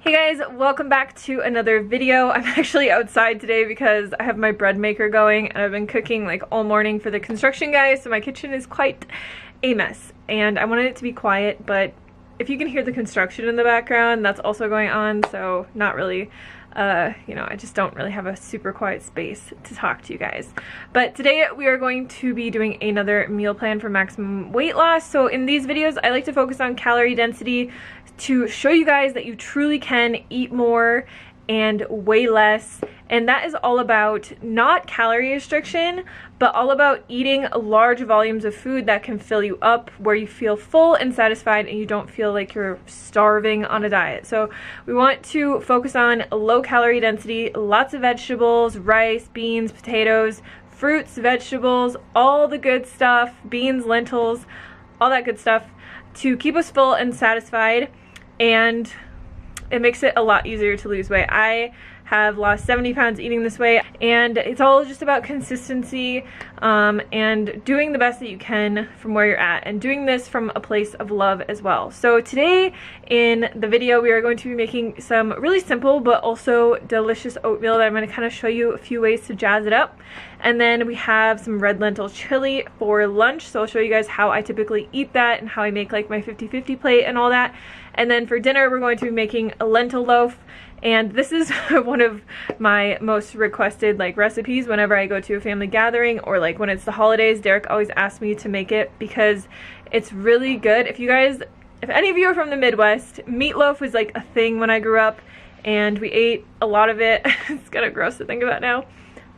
Hey guys, welcome back to another video. I'm actually outside today because I have my bread maker going and I've been cooking like all morning for the construction guys, so my kitchen is quite a mess and I wanted it to be quiet, but if you can hear the construction in the background, that's also going on, so not really, you know, I just don't really have a super quiet space to talk to you guys. But today we are going to be doing another meal plan for maximum weight loss. So in these videos, I like to focus on calorie density to show you guys that you truly can eat more and weigh less. And that is all about not calorie restriction, but all about eating large volumes of food that can fill you up, where you feel full and satisfied and you don't feel like you're starving on a diet. So we want to focus on low calorie density, lots of vegetables, rice, beans, potatoes, fruits, vegetables, all the good stuff, beans, lentils, all that good stuff to keep us full and satisfied. And it makes it a lot easier to lose weight. I have lost 70 pounds eating this way, and it's all just about consistency and doing the best that you can from where you're at, and doing this from a place of love as well. So today in the video we are going to be making some really simple but also delicious oatmeal that I'm going to kind of show you a few ways to jazz it up. And then we have some red lentil chili for lunch, so I'll show you guys how I typically eat that and how I make like my 50-50 plate and all that. And then for dinner we're going to be making a lentil loaf, and this is one of my most requested like recipes whenever I go to a family gathering, or like when it's the holidays. Derek always asks me to make it because it's really good. If any of you are from the Midwest, meatloaf was like a thing when I grew up and we ate a lot of it. It's kind of gross to think about now,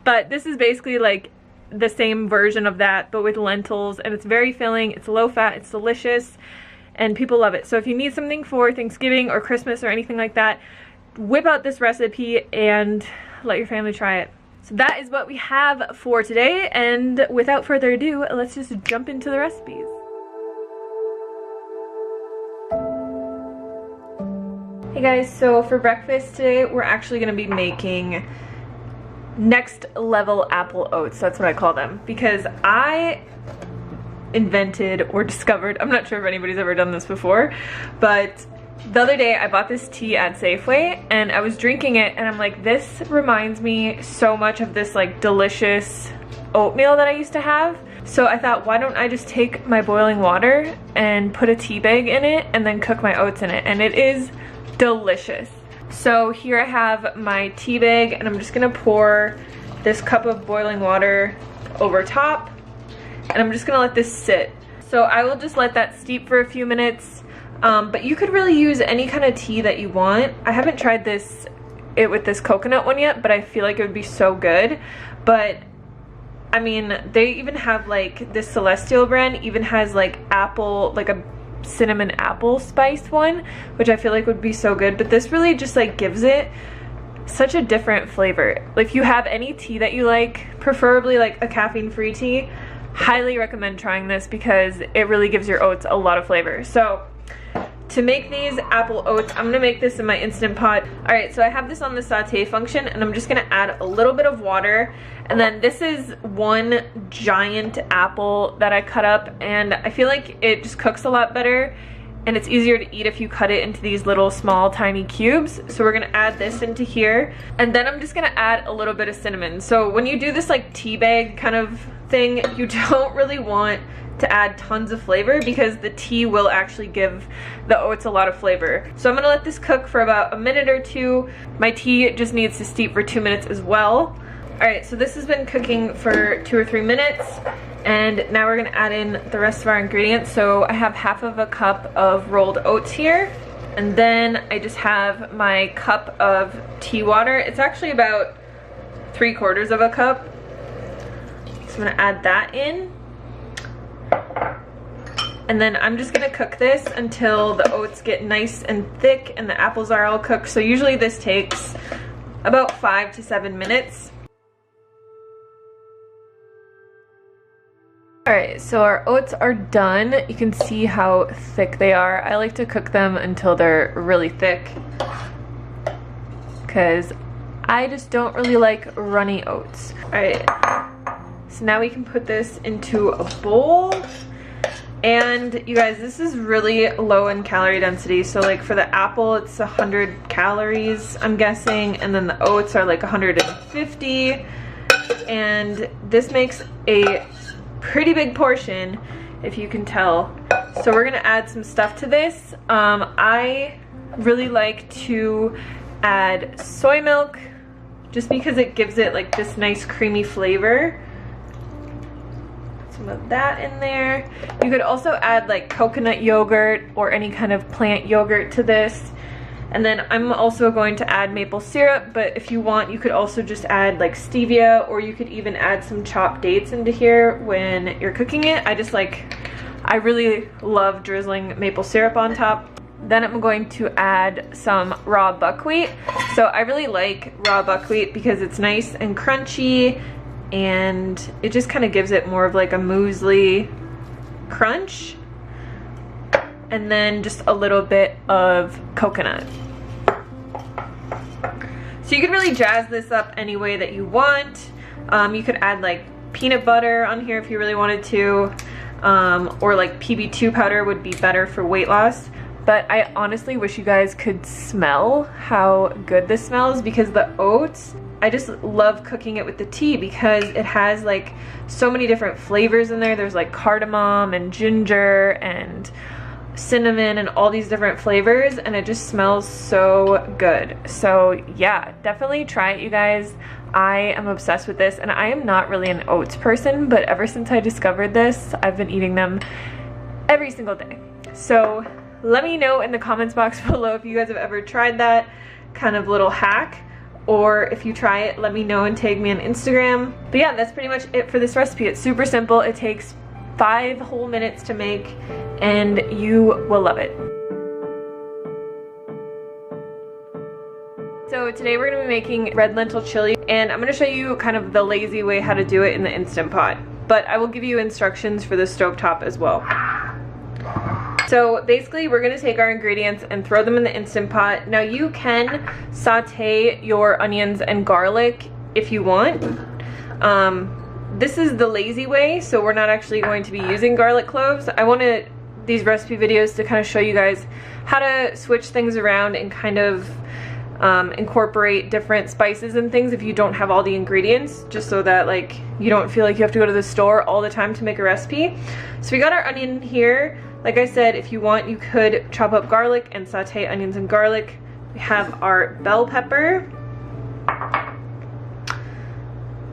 but this is basically like the same version of that but with lentils, and it's very filling, it's low fat, it's delicious, and people love it. So if you need something for Thanksgiving or Christmas or anything like that, whip out this recipe and let your family try it. So that is what we have for today, and without further ado, let's just jump into the recipes. Hey guys, so for breakfast today we're actually going to be making next level apple oats. That's what I call them, because I invented or discovered, I'm not sure if anybody's ever done this before, but the other day I bought this tea at Safeway and I was drinking it and I'm like, this reminds me so much of this like delicious oatmeal that I used to have. So I thought, why don't I just take my boiling water and put a tea bag in it and then cook my oats in it, and it is delicious. So here I have my tea bag and I'm just gonna pour this cup of boiling water over top, and I'm just gonna let this sit. So I will just let that steep for a few minutes, but you could really use any kind of tea that you want. I haven't tried it with this coconut one yet, but I feel like it would be so good. But I mean, they even have like this Celestial brand even has like apple, like a cinnamon apple spice one, which I feel like would be so good. But this really just like gives it such a different flavor. Like if you have any tea that you like, preferably like a caffeine-free tea, highly recommend trying this because it really gives your oats a lot of flavor. So to make these apple oats, I'm gonna make this in my Instant Pot. All right, so I have this on the saute function and I'm just gonna add a little bit of water. And then this is one giant apple that I cut up, and I feel like it just cooks a lot better and it's easier to eat if you cut it into these little small tiny cubes. So we're gonna add this into here, and then I'm just gonna add a little bit of cinnamon. So when you do this like tea bag kind of thing, you don't really want to add tons of flavor because the tea will actually give the oats a lot of flavor. So I'm gonna let this cook for about a minute or two. My tea just needs to steep for 2 minutes as well. All right, so this has been cooking for 2 or 3 minutes, and now we're gonna add in the rest of our ingredients. So I have half of a cup of rolled oats here, and then I just have my cup of tea water. It's actually about 3/4 of a cup. So I'm gonna add that in. And then I'm just gonna cook this until the oats get nice and thick and the apples are all cooked. So usually this takes about 5 to 7 minutes. Alright, so our oats are done. You can see how thick they are. I like to cook them until they're really thick because I just don't really like runny oats. Alright, so now we can put this into a bowl. And you guys, this is really low in calorie density. So like for the apple, it's 100 calories, I'm guessing. And then the oats are like 150. And this makes a pretty big portion, if you can tell. So we're gonna add some stuff to this. I really like to add soy milk just because it gives it like this nice creamy flavor. Some of that in there. You could also add like coconut yogurt or any kind of plant yogurt to this. And then I'm also going to add maple syrup, but if you want, you could also just add like stevia, or you could even add some chopped dates into here when you're cooking it. I really love drizzling maple syrup on top. Then I'm going to add some raw buckwheat. So I really like raw buckwheat because it's nice and crunchy, and it just kind of gives it more of like a muesli crunch. And then just a little bit of coconut. So you can really jazz this up any way that you want. You could add like peanut butter on here if you really wanted to, or like PB2 powder would be better for weight loss. But I honestly wish you guys could smell how good this smells, because the oats, I just love cooking it with the tea because it has like so many different flavors in there. There's like cardamom and ginger and cinnamon and all these different flavors, and it just smells so good. So yeah, definitely try it, you guys. I am obsessed with this, and I am not really an oats person, but ever since I discovered this, I've been eating them every single day. So let me know in the comments box below if you guys have ever tried that kind of little hack, or if you try it, let me know and tag me on Instagram. But yeah, that's pretty much it for this recipe. It's super simple. It takes 5 whole minutes to make, and you will love it. So today we're gonna be making red lentil chili, and I'm gonna show you kind of the lazy way how to do it in the Instant Pot, but I will give you instructions for the stovetop as well. So basically we're gonna take our ingredients and throw them in the Instant Pot. Now you can saute your onions and garlic if you want. This is the lazy way, so we're not actually going to be using garlic cloves. I wanted these recipe videos to kind of show you guys how to switch things around and kind of incorporate different spices and things if you don't have all the ingredients, just so that like you don't feel like you have to go to the store all the time to make a recipe. So we got our onion here. Like I said, if you want, you could chop up garlic and saute onions and garlic. We have our bell pepper.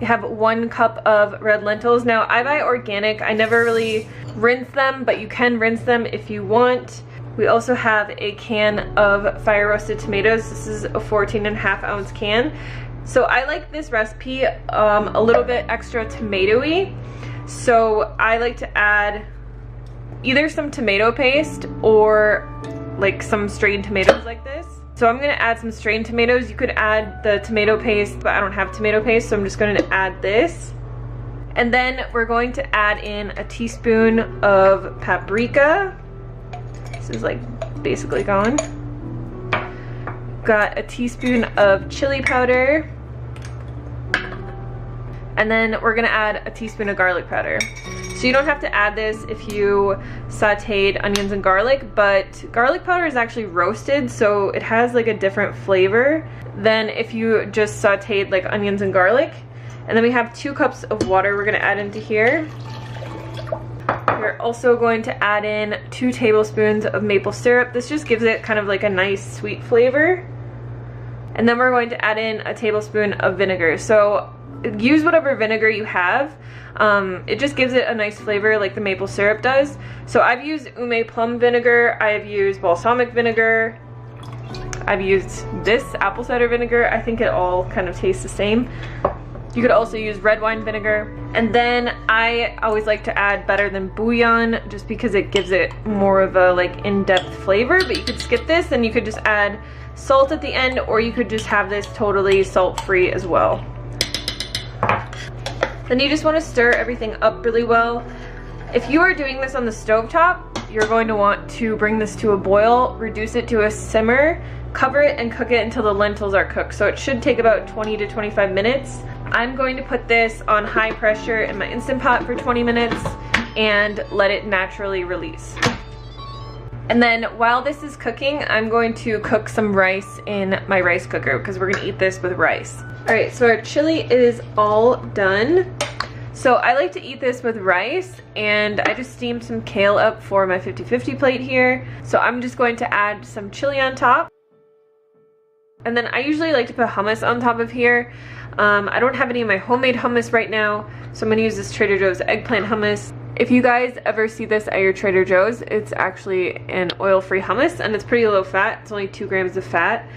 We have 1 cup of red lentils. Now I buy organic. I never really rinse them, but you can rinse them if you want. We also have a can of fire roasted tomatoes. This is a 14.5 ounce can. So I like this recipe a little bit extra tomatoey. So I like to add either some tomato paste or like some strained tomatoes like this. So I'm gonna add some strained tomatoes. You could add the tomato paste, but I don't have tomato paste, so I'm just gonna add this. And then we're going to add in a teaspoon of paprika. This is like basically gone. Got a teaspoon of chili powder. And then we're gonna add a teaspoon of garlic powder. So you don't have to add this if you sauteed onions and garlic, but garlic powder is actually roasted, so it has like a different flavor than if you just sauteed like onions and garlic. And then we have 2 cups of water we're gonna add into here. We're also going to add in 2 tablespoons of maple syrup. This just gives it kind of like a nice sweet flavor. And then we're going to add in a tablespoon of vinegar. So use whatever vinegar you have. It just gives it a nice flavor like the maple syrup does. So I've used ume plum vinegar, I've used balsamic vinegar, I've used this apple cider vinegar. I think it all kind of tastes the same. You could also use red wine vinegar. And then I always like to add better than bouillon just because it gives it more of a like in-depth flavor, but you could skip this and you could just add salt at the end, or you could just have this totally salt-free as well. Then you just want to stir everything up really well. If you are doing this on the stovetop, you're going to want to bring this to a boil, reduce it to a simmer, cover it and cook it until the lentils are cooked. So it should take about 20 to 25 minutes. I'm going to put this on high pressure in my Instant Pot for 20 minutes, and let it naturally release. And then while this is cooking, I'm going to cook some rice in my rice cooker because we're gonna eat this with rice. All right, so our chili is all done. So I like to eat this with rice, and I just steamed some kale up for my 50-50 plate here. So I'm just going to add some chili on top. And then I usually like to put hummus on top of here. I don't have any of my homemade hummus right now, so I'm gonna use this Trader Joe's eggplant hummus. If you guys ever see this at your Trader Joe's, it's actually an oil-free hummus, and it's pretty low fat. It's only 2 grams of fat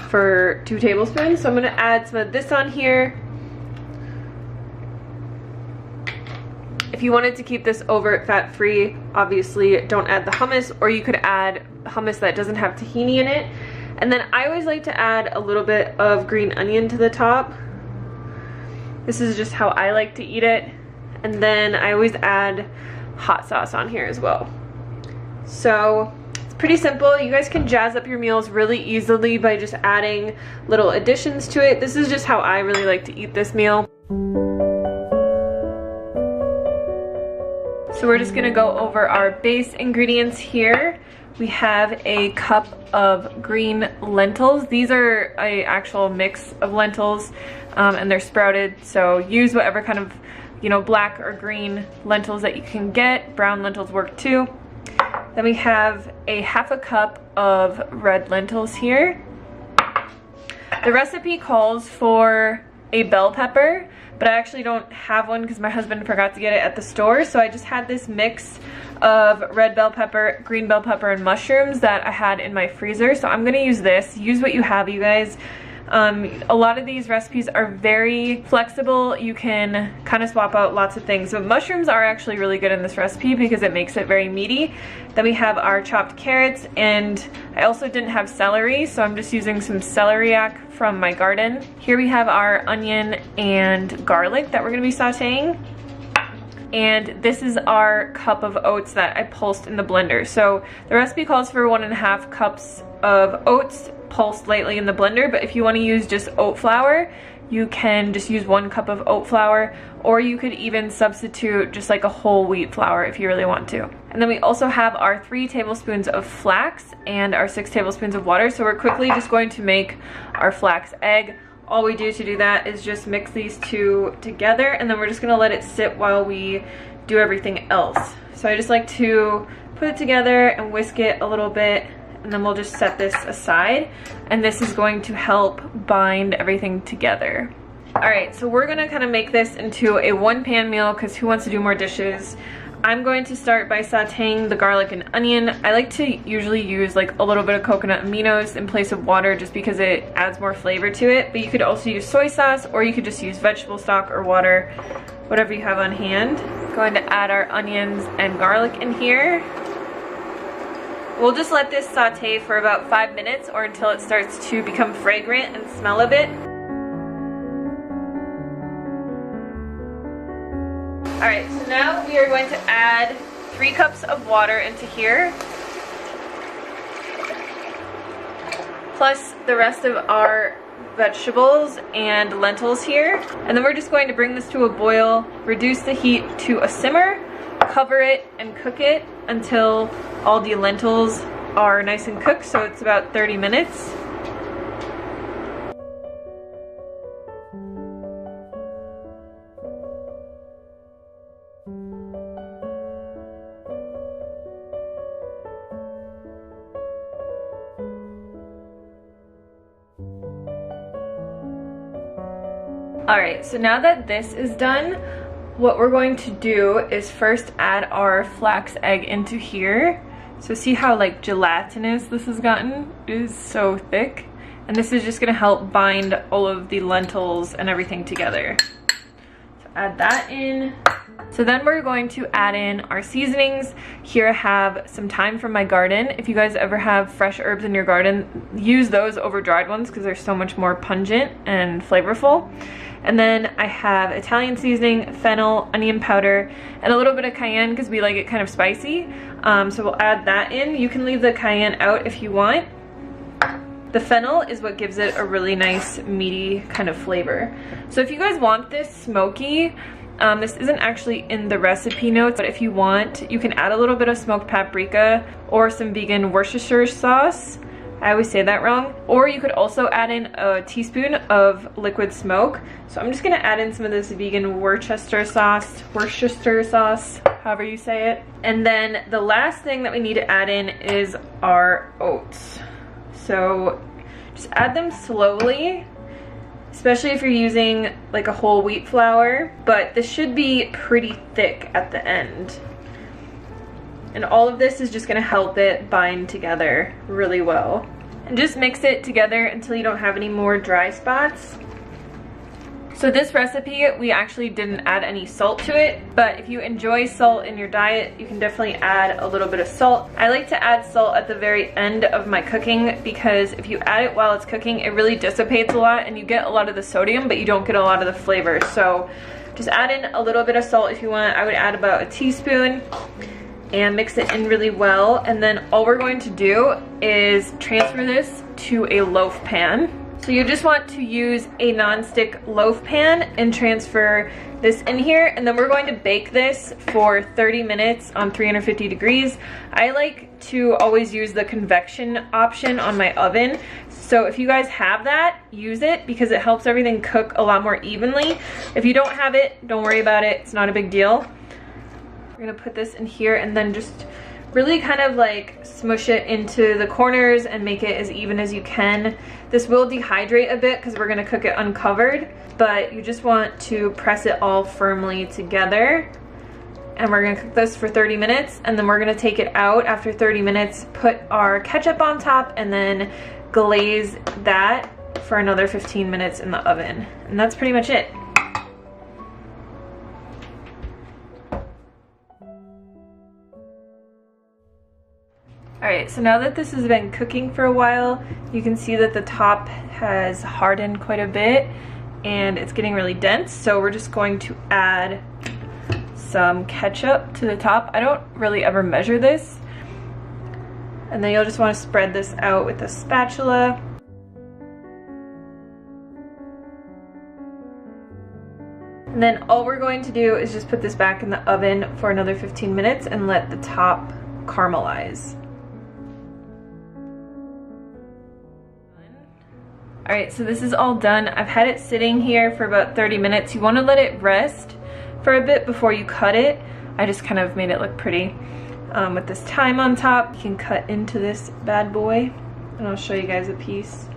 for 2 tablespoons. So I'm gonna add some of this on here. If you wanted to keep this overt fat-free, obviously don't add the hummus, or you could add hummus that doesn't have tahini in it. And then I always like to add a little bit of green onion to the top. This is just how I like to eat it. And then I always add hot sauce on here as well. So it's pretty simple. You guys can jazz up your meals really easily by just adding little additions to it. This is just how I really like to eat this meal. So we're just gonna go over our base ingredients here. We have a cup of green lentils. These are an actual mix of lentils, and they're sprouted, so use whatever kind of, you know, black or green lentils that you can get. Brown lentils work too. Then we have a half a cup of red lentils here. The recipe calls for a bell pepper, but I actually don't have one because my husband forgot to get it at the store, so I just had this mix of red bell pepper, green bell pepper, and mushrooms that I had in my freezer. So I'm gonna use this. Use what you have, you guys. A lot of these recipes are very flexible. You can kind of swap out lots of things. So mushrooms are actually really good in this recipe because it makes it very meaty. Then we have our chopped carrots, and I also didn't have celery, so I'm just using some celeriac from my garden. Here we have our onion and garlic that we're gonna be sauteing. And this is our cup of oats that I pulsed in the blender. So the recipe calls for 1.5 cups of oats pulsed lightly in the blender, but if you want to use just oat flour, you can just use 1 cup of oat flour, or you could even substitute just like a whole wheat flour if you really want to. And then we also have our 3 tablespoons of flax and our 6 tablespoons of water. So we're quickly just going to make our flax egg. All we do to do that is just mix these 2 together, and then we're just gonna let it sit while we do everything else. So I just like to put it together and whisk it a little bit, and then we'll just set this aside, and this is going to help bind everything together. All right, so we're gonna kind of make this into a 1-pan meal because who wants to do more dishes? I'm going to start by sauteing the garlic and onion. I like to usually use like a little bit of coconut aminos in place of water just because it adds more flavor to it, but you could also use soy sauce, or you could just use vegetable stock or water, whatever you have on hand. Going to add our onions and garlic in here. We'll just let this saute for about 5 minutes or until it starts to become fragrant and smell a bit. All right, so now we are going to add 3 cups of water into here, plus the rest of our vegetables and lentils here. And then we're just going to bring this to a boil, reduce the heat to a simmer, cover it, and cook it until all the lentils are nice and cooked, so it's about 30 minutes. All right, so now that this is done, what we're going to do is first add our flax egg into here. So see how like gelatinous this has gotten? It is so thick. And this is just gonna help bind all of the lentils and everything together. So add that in. So then we're going to add in our seasonings. Here I have some thyme from my garden. If you guys ever have fresh herbs in your garden, use those over dried ones because they're so much more pungent and flavorful. And then I have Italian seasoning, fennel, onion powder, and a little bit of cayenne because we like it kind of spicy. So we'll add that in. You can leave the cayenne out if you want. The fennel is what gives it a really nice meaty kind of flavor. So if you guys want this smoky, This isn't actually in the recipe notes, but if you want, you can add a little bit of smoked paprika or some vegan Worcestershire sauce. I always say that wrong. Or you could also add in a teaspoon of liquid smoke. So I'm just gonna add in some of this vegan Worcestershire sauce, however you say it. And then the last thing that we need to add in is our oats. So just add them slowly, especially if you're using like a whole wheat flour, but this should be pretty thick at the end. And all of this is just gonna help it bind together really well. And just mix it together until you don't have any more dry spots. So this recipe, we actually didn't add any salt to it, but if you enjoy salt in your diet, you can definitely add a little bit of salt. I like to add salt at the very end of my cooking because if you add it while it's cooking, it really dissipates a lot and you get a lot of the sodium, but you don't get a lot of the flavor. So just add in a little bit of salt if you want. I would add about a teaspoon and mix it in really well. And then all we're going to do is transfer this to a loaf pan. So you just want to use a non-stick loaf pan and transfer this in here, and then we're going to bake this for 30 minutes on 350 degrees. I like to always use the convection option on my oven. So if you guys have that, use it because it helps everything cook a lot more evenly. If you don't have it, don't worry about it. It's not a big deal. We're gonna put this in here and then just really kind of like smush it into the corners and make it as even as you can. This will dehydrate a bit because we're gonna cook it uncovered, but you just want to press it all firmly together. And we're gonna cook this for 30 minutes and then we're gonna take it out after 30 minutes, put our ketchup on top, and then glaze that for another 15 minutes in the oven. And that's pretty much it. Alright, so now that this has been cooking for a while, you can see that the top has hardened quite a bit and it's getting really dense. So we're just going to add some ketchup to the top. I don't really ever measure this. And then you'll just want to spread this out with a spatula. And then all we're going to do is just put this back in the oven for another 15 minutes and let the top caramelize. Alright, so this is all done. I've had it sitting here for about 30 minutes. You want to let it rest for a bit before you cut it. I just kind of made it look pretty. With this thyme on top, you can cut into this bad boy. And I'll show you guys a piece.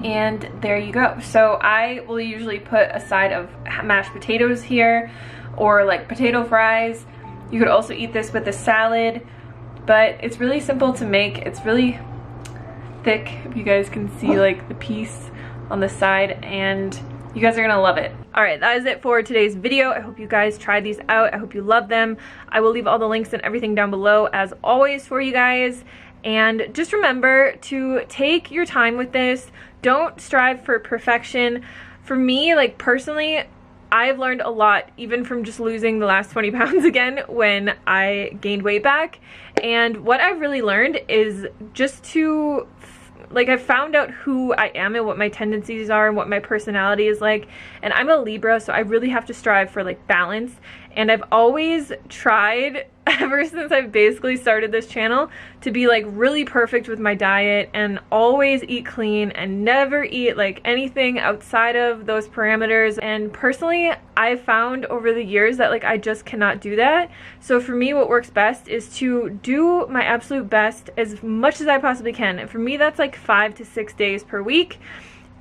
And there you go. So I will usually put a side of mashed potatoes here or like potato fries. You could also eat this with a salad, but it's really simple to make. It's really thick, if you guys can see like the piece on the side, and you guys are gonna love it. Alright, that is it for today's video. I hope you guys try these out. I hope you love them. I will leave all the links and everything down below as always for you guys. And just remember to take your time with this. Don't strive for perfection. For me, like personally, I've learned a lot even from just losing the last 20 pounds again when I gained weight back. And what I've really learned is just to, like, I've found out who I am and what my tendencies are and what my personality is like. And I'm a Libra, so I really have to strive for like balance. And I've always tried, ever since I've basically started this channel, to be like really perfect with my diet and always eat clean and never eat like anything outside of those parameters. And personally, I've found over the years that like I just cannot do that. So for me, what works best is to do my absolute best as much as I possibly can. And for me, that's like 5 to 6 days per week.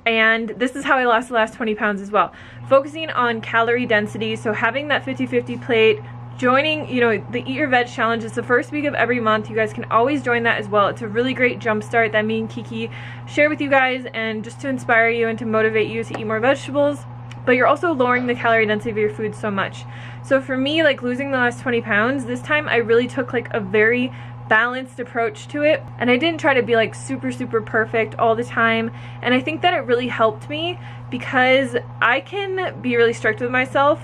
And this is how I lost the last 20 pounds as well. Focusing on calorie density, so having that 50-50 plate, joining, you know, the Eat Your Veg Challenge is the first week of every month. You guys can always join that as well. It's a really great jump start that me and Kiki share with you guys, and just to inspire you and to motivate you to eat more vegetables. But you're also lowering the calorie density of your food so much. So for me, like losing the last 20 pounds, this time I really took like a very balanced approach to it, and I didn't try to be like super perfect all the time. And I think that it really helped me because I can be really strict with myself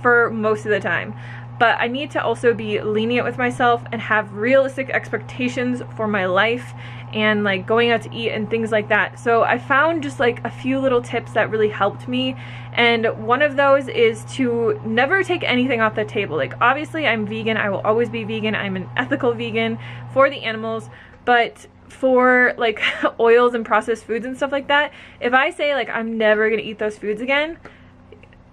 for most of the time, but I need to also be lenient with myself and have realistic expectations for my life and like going out to eat and things like that. So I found just like a few little tips that really helped me, and one of those is to never take anything off the table. Like obviously I'm vegan, I will always be vegan, I'm an ethical vegan for the animals, but for like oils and processed foods and stuff like that, if I say like I'm never gonna eat those foods again,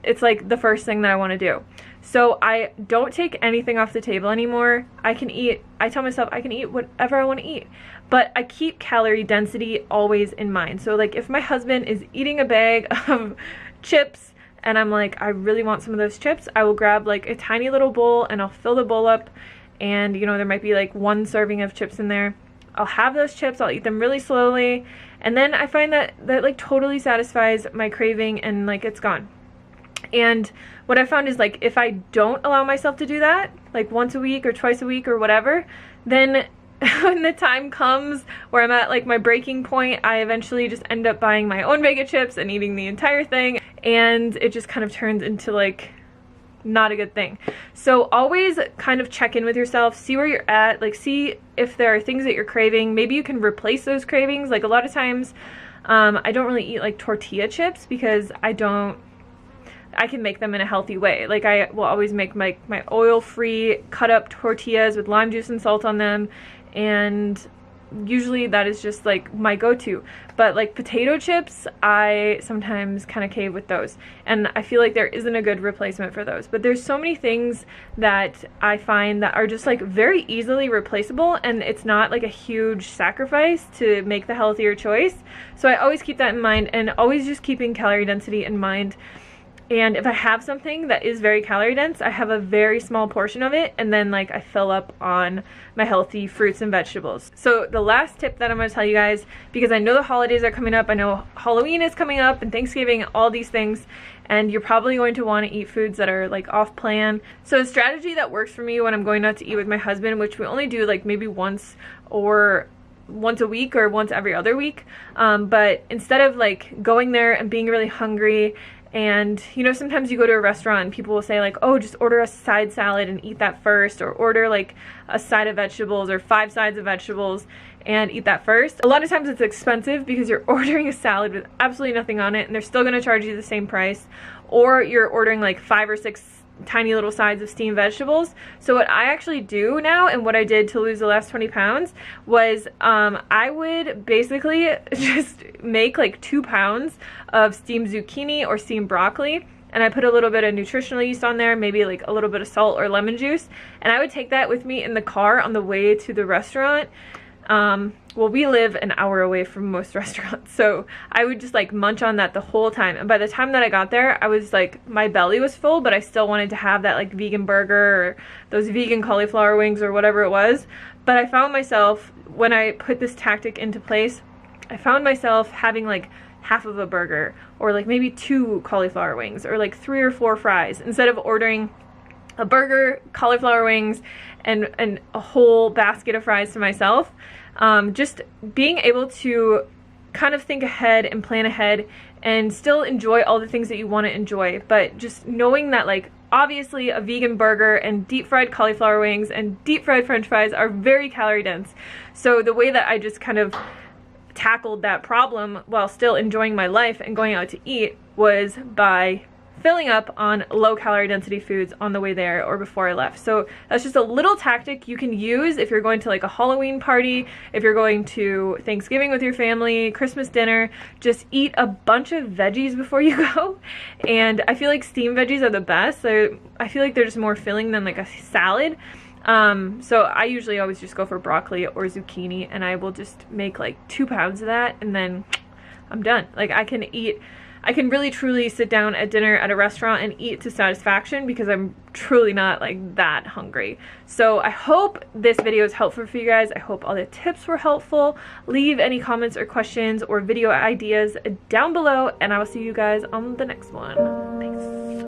it's like the first thing that I want to do. So I don't take anything off the table anymore. I tell myself I can eat whatever I want to eat, but I keep calorie density always in mind. So like if my husband is eating a bag of chips and I'm like, I really want some of those chips, I will grab like a tiny little bowl and I'll fill the bowl up, and you know, there might be like 1 serving of chips in there. I'll have those chips, I'll eat them really slowly, and then I find that like totally satisfies my craving and like it's gone. And what I found is like if I don't allow myself to do that, like once a week or twice a week or whatever, then when the time comes where I'm at like my breaking point, I eventually just end up buying my own bag of chips and eating the entire thing, and it just kind of turns into like not a good thing. So always kind of check in with yourself, see where you're at, like see if there are things that you're craving. Maybe you can replace those cravings. Like a lot of times I don't really eat like tortilla chips because I can make them in a healthy way. Like I will always make my oil-free cut up tortillas with lime juice and salt on them, and usually that is just like my go-to. But like potato chips, I sometimes kind of cave with those, and I feel like there isn't a good replacement for those. But there's so many things that I find that are just like very easily replaceable, and it's not like a huge sacrifice to make the healthier choice. So I always keep that in mind, and always just keeping calorie density in mind. And if I have something that is very calorie dense, I have a very small portion of it, and then like I fill up on my healthy fruits and vegetables. So the last tip that I'm going to tell you guys, because I know the holidays are coming up, I know Halloween is coming up and Thanksgiving, all these things, and you're probably going to want to eat foods that are like off plan. So a strategy that works for me when I'm going out to eat with my husband, which we only do like maybe once a week or once every other week, but instead of like going there and being really hungry, and you know, sometimes you go to a restaurant and people will say like, oh, just order a side salad and eat that first, or order like a side of vegetables or 5 sides of vegetables and eat that first. A lot of times it's expensive because you're ordering a salad with absolutely nothing on it and they're still going to charge you the same price, or you're ordering like 5 or 6 tiny little sides of steamed vegetables. So what I actually do now, and what I did to lose the last 20 pounds, was I would basically just make like 2 pounds of steamed zucchini or steamed broccoli, and I put a little bit of nutritional yeast on there, maybe like a little bit of salt or lemon juice, and I would take that with me in the car on the way to the restaurant. Well, we live an hour away from most restaurants, so I would just like munch on that the whole time, and by the time that I got there, I was like, my belly was full, but I still wanted to have that like vegan burger or those vegan cauliflower wings or whatever it was. But I found myself, when I put this tactic into place, I found myself having like half of a burger, or like maybe 2 cauliflower wings, or like 3 or 4 fries, instead of ordering a burger, cauliflower wings, and a whole basket of fries to myself. Just being able to kind of think ahead and plan ahead and still enjoy all the things that you want to enjoy, but just knowing that like obviously a vegan burger and deep fried cauliflower wings and deep fried french fries are very calorie dense. So the way that I just kind of tackled that problem while still enjoying my life and going out to eat was by filling up on low calorie density foods on the way there or before I left. So that's just a little tactic you can use if you're going to like a Halloween party, if you're going to Thanksgiving with your family, Christmas dinner. Just eat a bunch of veggies before you go, and I feel like steamed veggies are the best. So I feel like they're just more filling than like a salad. So I usually always just go for broccoli or zucchini, and I will just make like 2 pounds of that, and then I'm done. Like I can really truly sit down at dinner at a restaurant and eat to satisfaction because I'm truly not like that hungry. So I hope this video is helpful for you guys. I hope all the tips were helpful. Leave any comments or questions or video ideas down below, and I will see you guys on the next one.